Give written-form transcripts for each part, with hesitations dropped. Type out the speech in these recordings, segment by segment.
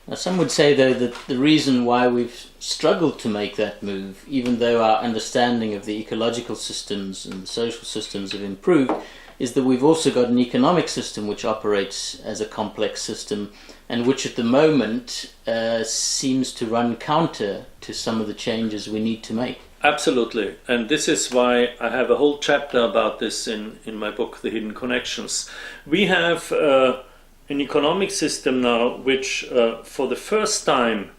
Now, some would say, though, that the reason why we've struggled to make that move, even though our understanding of the ecological systems and the social systems have improved, is that we've also got an economic system which operates as a complex system and which at the moment seems to run counter to some of the changes we need to make. Absolutely, and this is why I have a whole chapter about this in my book, The Hidden Connections. We have an economic system now which for the first time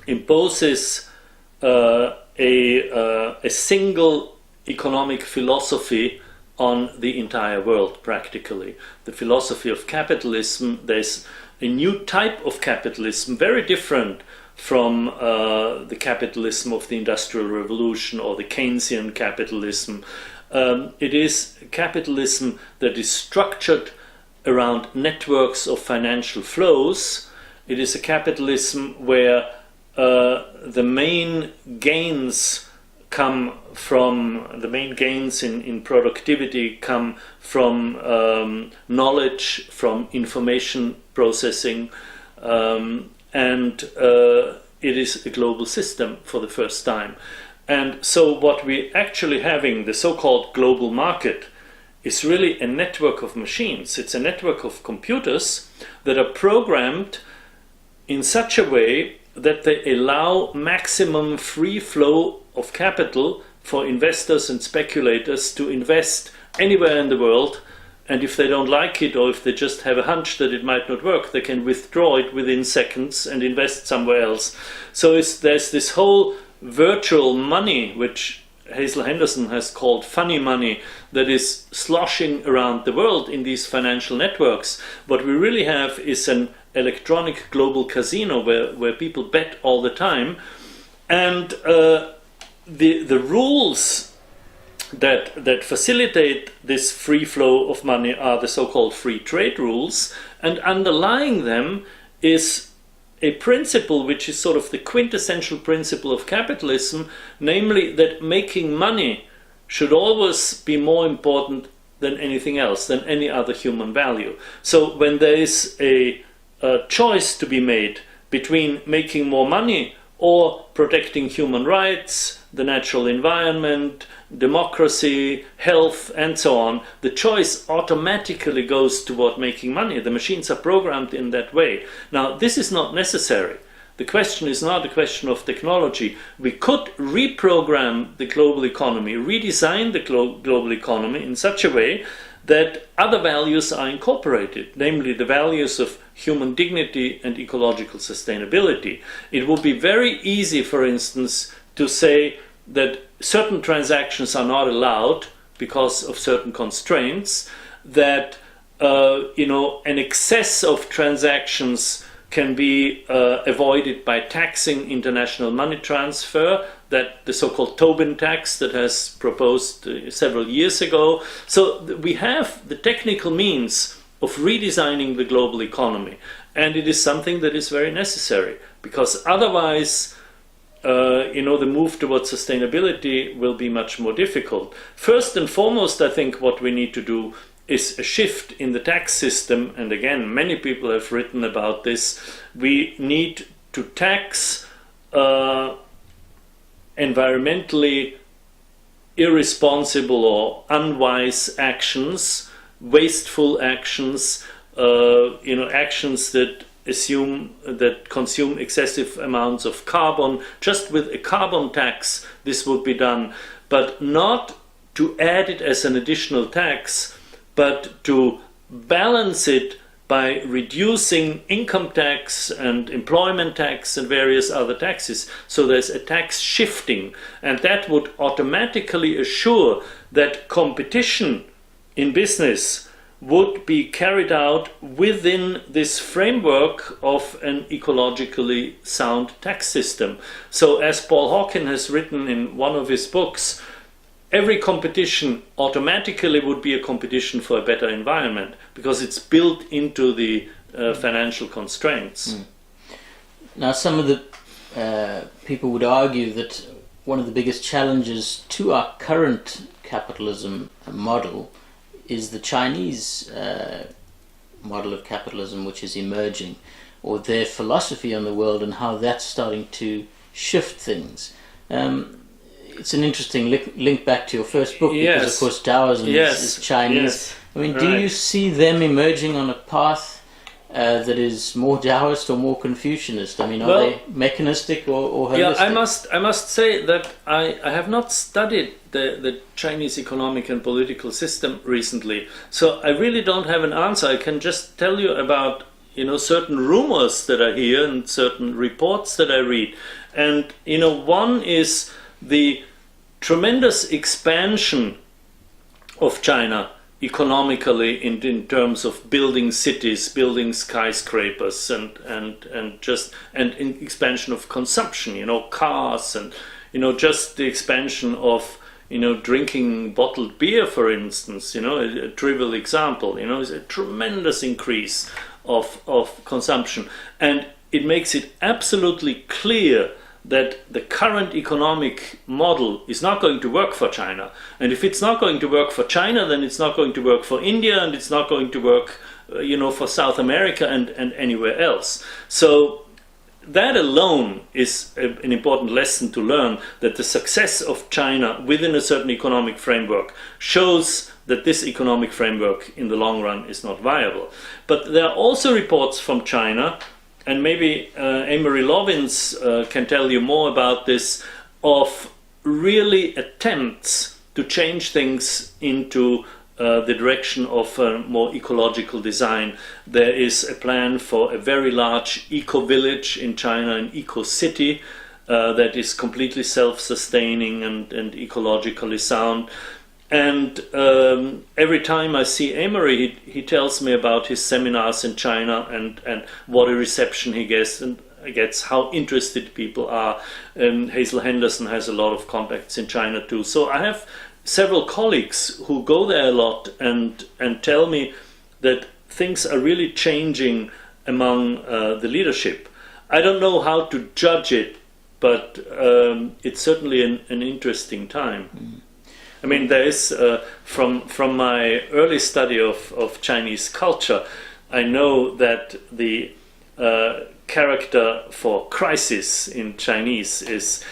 imposes a single economic philosophy on the entire world, practically. The philosophy of capitalism. There's a new type of capitalism, very different from the capitalism of the Industrial Revolution or the Keynesian capitalism. It is capitalism that is structured around networks of financial flows. It is a capitalism where the main gains in productivity come from knowledge, from information processing, and it is a global system for the first time. And so what we're actually having, the so-called global market, is really a network of machines. It's a network of computers that are programmed in such a way that they allow maximum free flow of capital for investors and speculators to invest anywhere in the world, and if they don't like it or if they just have a hunch that it might not work, they can withdraw it within seconds and invest somewhere else. So there's this whole virtual money, which Hazel Henderson has called funny money, that is sloshing around the world in these financial networks. What we really have is an electronic global casino where people bet all the time, and the rules that facilitate this free flow of money are the so-called free trade rules, and underlying them is a principle which is sort of the quintessential principle of capitalism, namely that making money should always be more important than anything else, than any other human value. So when there is a choice to be made between making more money or protecting human rights, the natural environment, democracy, health, and so on, the choice automatically goes toward making money. The machines are programmed in that way. Now, this is not necessary. The question is not a question of technology. We could reprogram the global economy, redesign the global economy in such a way that other values are incorporated, namely the values of human dignity and ecological sustainability. It would be very easy, for instance, to say that certain transactions are not allowed because of certain constraints, that an excess of transactions can be avoided by taxing international money transfer, that the so-called Tobin tax that has proposed several years ago. So we have the technical means of redesigning the global economy, and it is something that is very necessary, because otherwise the move towards sustainability will be much more difficult. First and foremost, I think what we need to do is a shift in the tax system, and again, many people have written about this. We need to tax environmentally irresponsible or unwise actions, wasteful actions, actions that consume excessive amounts of carbon. Just with a carbon tax, this would be done, but not to add it as an additional tax, but to balance it by reducing income tax and employment tax and various other taxes. So there's a tax shifting, and that would automatically assure that competition in business would be carried out within this framework of an ecologically sound tax system. So as Paul Hawken has written in one of his books, every competition automatically would be a competition for a better environment, because it's built into the financial constraints. Now, some of the people would argue that one of the biggest challenges to our current capitalism model is the Chinese model of capitalism, which is emerging. or their philosophy on the world and how that's starting to shift things. It's an interesting link back to your first book, because of course Taoism is Chinese. Yes. I mean, do you see them emerging on a path that is more Taoist or more Confucianist? I mean, are they mechanistic or holistic? Yeah, I must say that I have not studied the Chinese economic and political system recently, so I really don't have an answer. I can just tell you about certain rumors that I hear and certain reports that I read, and one is the tremendous expansion of China economically in terms of building cities, building skyscrapers, and expansion of consumption, cars, and just the expansion of drinking bottled beer, for instance, a trivial example, is a tremendous increase of consumption, and it makes it absolutely clear that the current economic model is not going to work for China. And if it's not going to work for China, then it's not going to work for India, and it's not going to work, for South America and anywhere else. So that alone is an important lesson to learn, that the success of China within a certain economic framework shows that this economic framework in the long run is not viable. But there are also reports from China, and maybe Amory Lovins can tell you more about this, of really attempts to change things into the direction of a more ecological design. There is a plan for a very large eco-village in China, an eco-city that is completely self-sustaining and ecologically sound. And every time I see Amory, he tells me about his seminars in China and what a reception he gets, how interested people are. Hazel Henderson has a lot of contacts in China too. So I have several colleagues who go there a lot and tell me that things are really changing among the leadership. I don't know how to judge it, but it's certainly an interesting time. Mm. I mean, there is, from my early study of Chinese culture, I know that the character for crisis in Chinese is